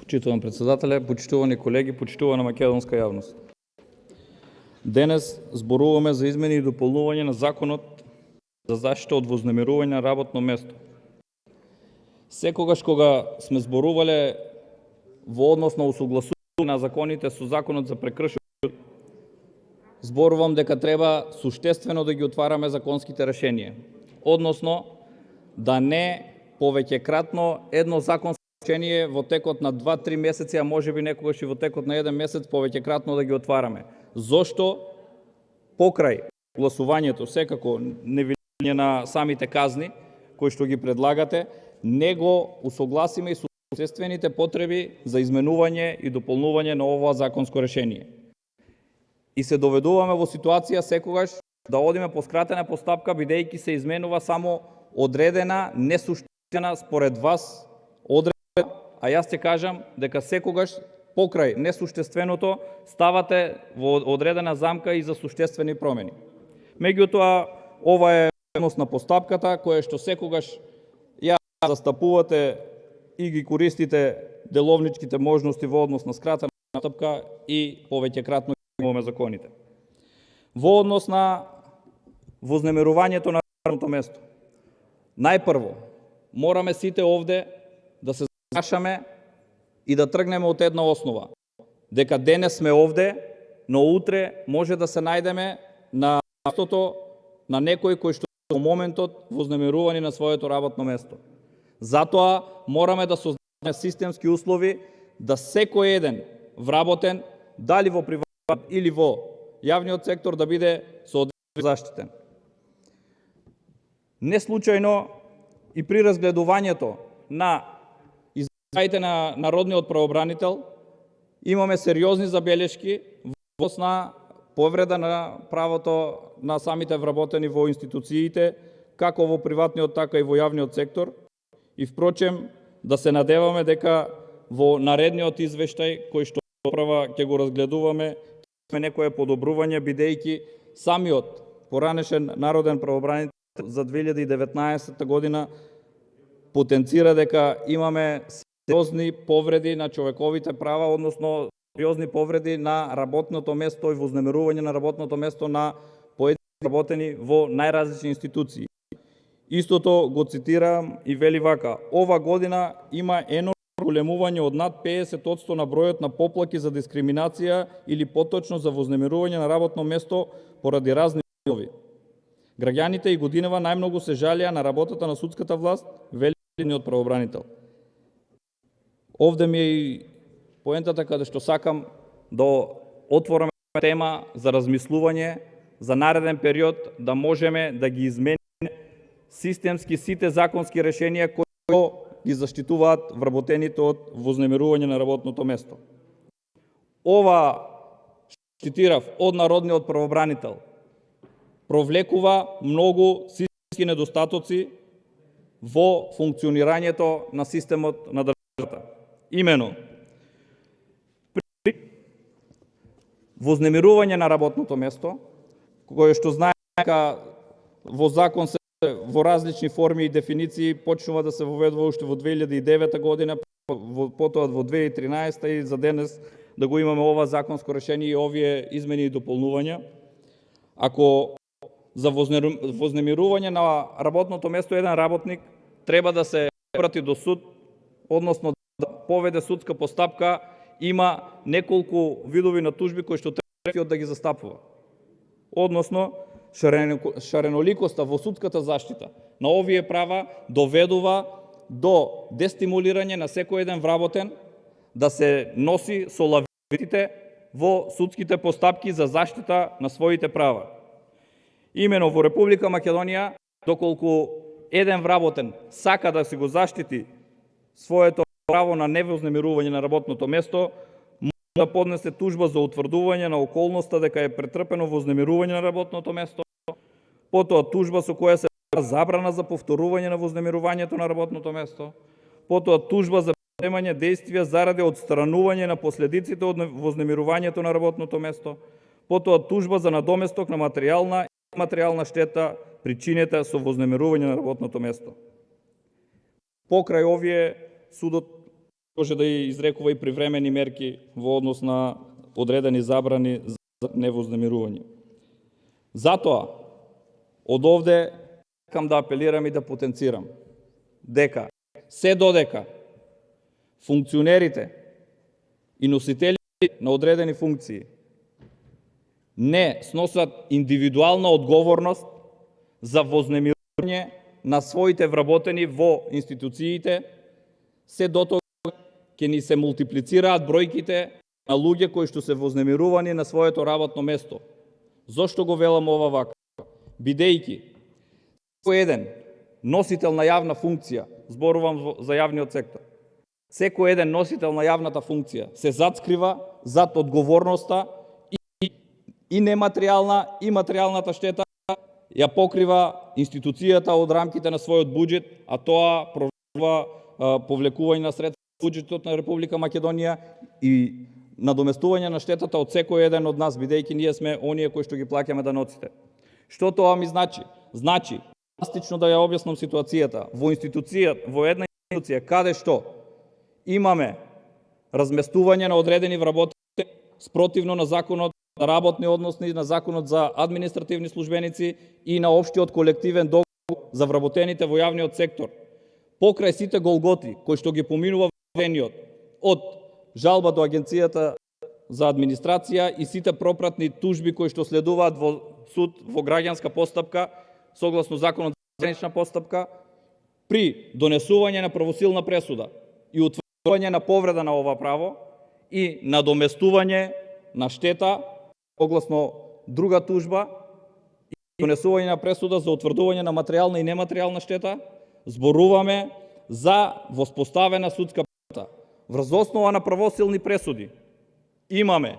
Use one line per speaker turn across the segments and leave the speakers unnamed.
Почитуван председателе, почитувани колеги, почитувана македонска јавност. Денес зборуваме за измени и дополнување на Законот за заштита од вознемирување на работно место. Секогаш кога сме зборувале во однос на усогласување на законите со Законот за прекршоци, зборувам дека треба суштествено да ги отвараме законските решенија, односно да не повеќекратно едно законско решение во текот на 2-3 месеци, а можеби некогаш и во текот на 1 месец повеќекратно да ги отвараме. Зошто покрај гласувањето, секако невеличање на самите казни кои што ги предлагате, не го усогласиме и со существените потреби за изменување и дополнување на ова законско решение. И се доведуваме во ситуација секогаш да одиме по скратена постапка, бидејќи се изменува само одредена, несуштествена според вас одредба, а јас ќе кажам дека секогаш покрај несуштественото ставате во одредена замка и за суштествени промени. Меѓутоа, ова е однос на постапката која што секогаш ја застапувате и ги користите деловничките можности во однос на скратена постапка и повеќекратно имаме законите. Во однос на вознемирувањето на работното место. Најпрво, мораме сите овде да се зашаме и да тргнеме од една основа. Дека денес сме овде, но утре може да се најдеме на местото на некој кој што во моментот вознемирувани на своето работно место. Затоа мораме да создадеме системски услови да секој еден вработен, дали во приватниот или во јавниот сектор, да биде соодветно заштитен. Не случајно и при разгледувањето на изјавите на народниот правобранител имаме сериозни забелешки во однос на повреда на правото на самите вработени во институциите, како во приватниот, така и во јавниот сектор. И впрочем, да се надеваме дека во наредниот извештај кој што прва ќе го разгледуваме, има некое подобрување, бидејќи самиот поранешен народен правобранител за 2019 година потенцира дека имаме сериозни повреди на човековите права, односно сериозни повреди на работното место и вознемирување на работното место на поедини работени во најразлични институции. Истото го цитирам и вели вака: ова година има енормно големување од над 50% на бројот на поплаки за дискриминација или поточно за вознемирување на работно место поради разни основи. Граѓаните и годинава најмногу се жалеа на работата на судската власт, вели главниот правобранител. Овде ми е и поентата каде што сакам да отвориме тема за размислување за нареден период, да можеме да ги измениме системски сите законски решенија кои ги заштитуваат вработените од вознемирување на работното место. Ова, што цитирав од народниот правобранител, провлекува многу системски недостатоци во функционирањето на системот на државата. Имено, при вознемирување на работното место, кое што знае дека во закон се во различни форми и дефиниции почнува да се воведува уште во 2009 година, потоа во 2013 и за денес да го имаме ова законско решение и овие измени и дополнувања. Ако за вознемирување на работното место еден работник треба да се обрати до суд, односно да поведе судска постапка, има неколку видови на тужби кои што треба да ги застапува. Односно, шареноликоста во судската заштита на овие права доведува до дестимулирање на секој еден вработен да се носи со лавините во судските постапки за заштита на своите права. Имено во Република Македонија, доколку еден вработен сака да си го заштити своето право на невознемирување на работното место, може да поднесе тужба за утврдување на околноста дека е претрпено вознемирување на работното место, потоа тужба со која се забрана за повторување на вознемирувањето на работното место, потоа тужба за предприемање действија заради отстранување на последиците од вознемирувањето на работното место, потоа тужба за надоместок на материјална и нематеријална штета причинета со вознемирување на работното место. Покрај овие судот може да изрекува и привремени мерки во однос на одредени забрани за невознемирување. Затоа, од овде сакам да апелирам и да потенцирам дека се додека функционерите и носителите на одредени функции не сносат индивидуална одговорност за вознемирување на своите вработени во институциите, се дотога ќе ни се мултиплицираат бројките на луѓе кои што се вознемирувани на своето работно место. Зошто го велам ова вака? Бидејќи секој еден носител на јавна функција, зборувам за јавниот сектор, секој еден носител на јавната функција се затскрива зад одговорноста и нематеријална и материјалната штета ја покрива институцијата од рамките на својот буџет, а тоа провокува повлекување на средства од буџетот на Република Македонија и надоместување на штетата од секој еден од нас, бидејќи ние сме оние кои што ги плаќаме даноците. Што тоа ми значи? Значи, пластично да ја објаснам ситуацијата, во една институција каде што имаме разместување на одредени вработени спротивно на законот на работни односи, на законот за административни службеници и на општиот колективен договор за вработените во јавниот сектор. Покрај сите голготи кои што ги поминува вработениот од жалба до Агенцијата за администрација и сите пропратни тужби кои што следуваат во суд во граѓанска постапка, согласно законот за гранична постапка, при донесување на правосилна пресуда и утврдување на повреда на ова право и надоместување на штета, согласно друга тужба и донесување на пресуда за утврдување на материјална и нематеријална штета, зборуваме за воспоставена судска пресуда. Врз основа на правосилни пресуди имаме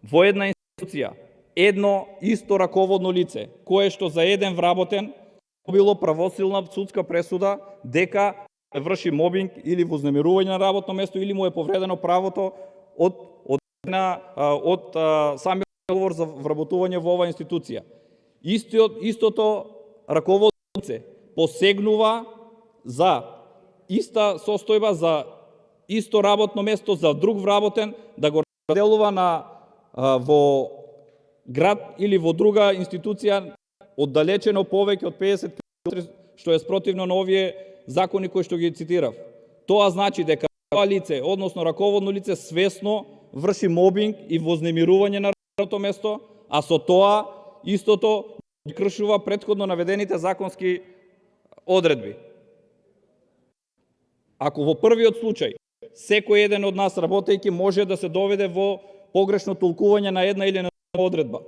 во една институција едно исто раководно лице, кое што за еден вработен добило правосилна судска пресуда дека врши мобинг или вознемирување на работно место или му е повредено правото од самиот договор за вработување во оваа институција. Истото раководно лице посегнува за иста состојба, за исто работно место, за друг вработен, да го разделува во град или во друга институција оддалечено повеќе од 50 км, што е спротивно на овие закони кои што ги цитирав. Тоа значи дека тоа лице, односно раководно лице, свесно врши мобинг и вознемирување на работното место, а со тоа истото кршува претходно наведените законски одредби. Ако во првиот случај секој еден од нас работејќи може да се доведе во погрешно толкување на една или на друга одредба,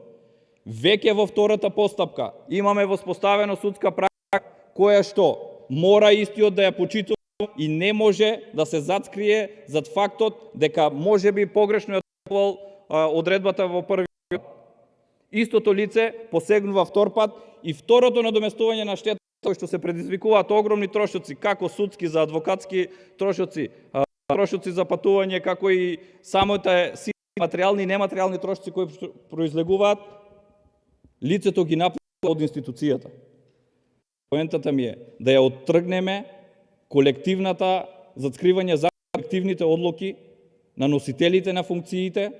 веќе во втората постапка имаме воспоставено судска пракса која што мора истиот да ја почитува и не може да се затскрие зад фактот дека можеби погрешно ја толкувал одредбата во првиот. Истото лице посегнува втор пат и второто надоместување на штета кои што се предизвикуваат огромни трошоци, како судски за адвокатски трошоци, трошоци за патување, како и самите материјални и нематеријални трошоци кои произлегуваат, лицето ги наплати од институцијата. Поентата ми е да ја оттргнеме колективната затскривање за колективните одлуки на носителите на функциите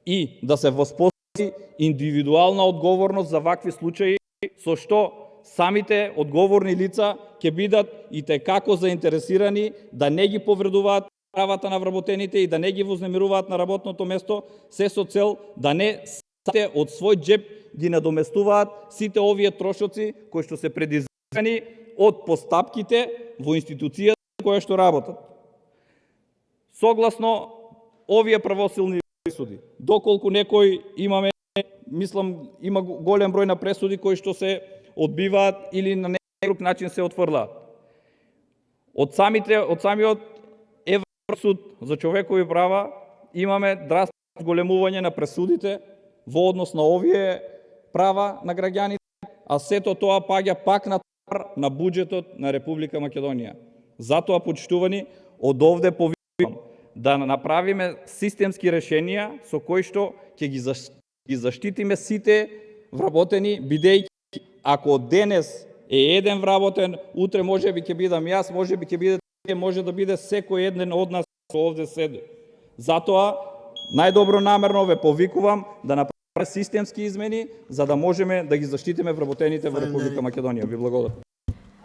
и да се воспостави индивидуална одговорност за вакви случаи, со што самите одговорни лица ќе бидат итекако заинтересирани да не ги повредуваат правата на вработените и да не ги вознемируваат на работното место, се со цел да не сите од свој џеб ги надоместуваат сите овие трошоци кои што се предизвикани од постапките во институцијата која што работат. Согласно овие правосилни пресуди, доколку некој има голем број на пресуди кои што се одбиваат или на некој друг начин се отфрлаат. Од самиот Евросуд за човекови права имаме драстично зголемување на пресудите во однос на овие права на граѓаните, а сето тоа паѓа пак на буџетот на Република Македонија. Затоа, почитувани, од овде повикувам да направиме системски решенија со кои што ќе ги заштитиме сите вработени, бидејќи ако денес е еден вработен, утре можеби ќе бидам јас, можеби ќе биде, може да биде секој еден од нас овде седи. Затоа, најдобронамерно ве повикувам да направиме системски измени, за да можеме да ги заштитиме вработените во Република Македонија. Ви благодарам.